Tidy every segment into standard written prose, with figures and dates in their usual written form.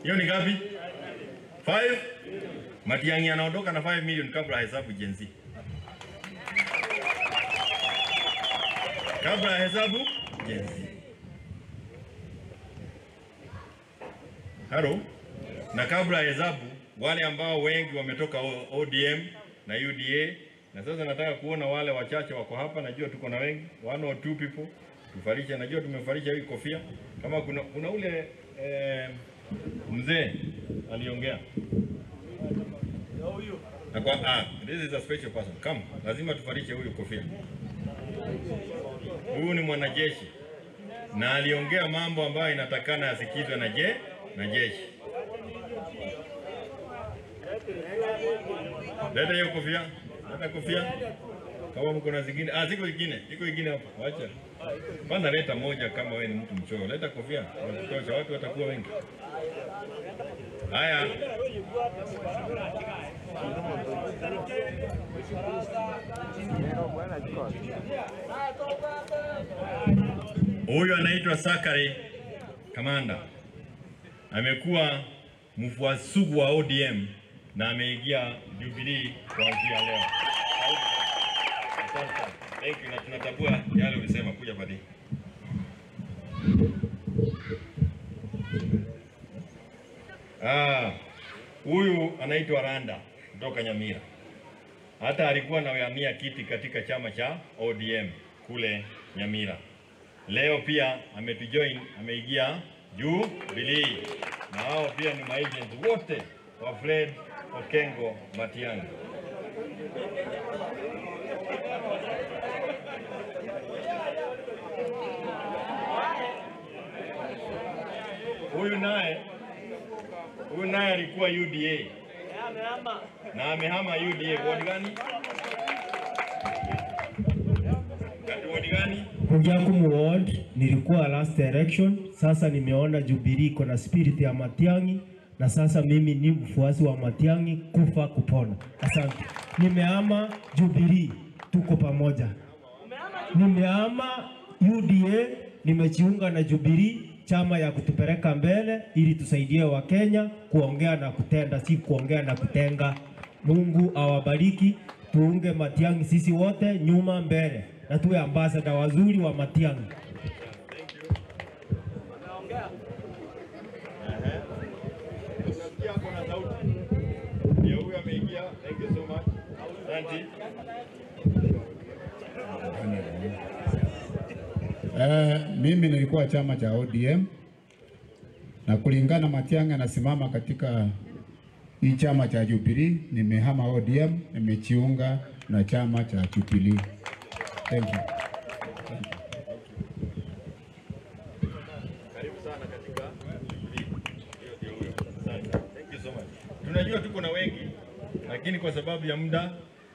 Hiyo ni ngapi? 5. Matiang'i anaondoka na 5 million kabla hesabu Gen Z. Kabla hesabu Gen Z. Haro, na kabla hesabu wale ambao wengi wametoka ODM na UDA, na sasa nataka kuona wale wachache wako hapa. Najua tuko na wengi, 1 or 2 people tufarisha. Najua tumefarisha hii kofia. Kama kuna ule mzee aliongea na kwa this is a special person. Come, lazima tufarishe huyu kofia. Huyu ni mwanajeshi na aliongea mambo ambayo inatakana yasikizwe na jeshi. Leta hiyo kofia. Leta kofia. Kama mko na zingine, ziko zingine hapo. Acha. Bana leta moja kama wewe ni mtu mchoyo. Leta kofia. Kutosha, watu watakuwa wengi. Haya. Huyu anaitwa Sakari Kamanda. Amekuwa mfuasi sugu wa ODM na ameingia Jubilee kuanzia leo. Thank you, na tunatambua yale ulisema. Kuja padi. Huyu anaitwa Randa kutoka Nyamira. Hata alikuwa anawania kiti katika chama cha ODM kule Nyamira. Leo pia ametujoin, ameingia Jubilee. Na hao pia ni maagent wote wa Fred Okengo Matiang'i. Huyu naye alikuwa UDA. Na amehama UDA. Ward gani? Ward gani? Kunjaku ward nilikuwa last election. Sasa nimeona Jubilee iko na spirit ya Matiang'i, na sasa mimi ni mfuasi wa Matiang'i kufa kupona. Asante. Nimehama Jubilee, tuko pamoja. Nimehama UDA, nimejiunga na Jubilee, chama ya kutupeleka mbele ili tusaidie wa Kenya kuongea na kutenda, si kuongea na kutenga. Mungu awabariki, tuunge Matiang'i sisi wote nyuma mbele, na tuwe ambassador wazuri wa Matiang'i. Thank you so much. Asante. Mimi nilikuwa chama cha ODM, na kulingana Matiang'i anasimama katika hii chama cha Jubilee, nimehama ODM, nimejiunga na chama cha Jubilee. Thank you. Karibu sana katika Jubilee. Thank you so much. Tunajua tuko na wengi, lakini kwa sababu ya muda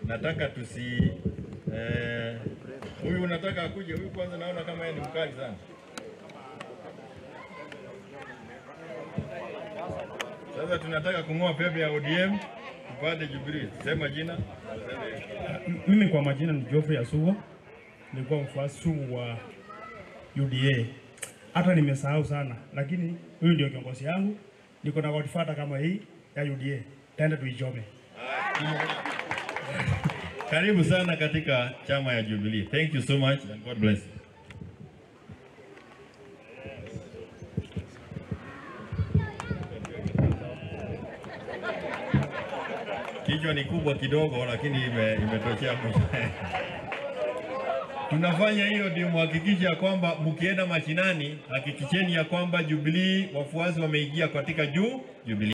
nataka huyu unataka akuje. Huyu kwanza naona kama yeye ni mkali sana. Sasa tunataka kung'oa pepe ya ODM tupate Jubilee. Sema jina. Mimi kwa majina ni Geoffrey Asugo. Nilikuwa mfuasi sugu wa UDA. Hata nimesahau sana, lakini huyu ndio kiongozi yangu. Niko na wadifuata kama hii ya UDA. Tenda tuichome. Karibu sana katika chama ya Jubilee. Thank you so much and God bless. Kichwa ni kubwa kidogo, lakini imetoshea. Tunafanya hiyo ndio muhakikisha kwamba mkienda mashinani hakikisheni ya kwamba Jubilee wafuasi wameingia katika Jubilee.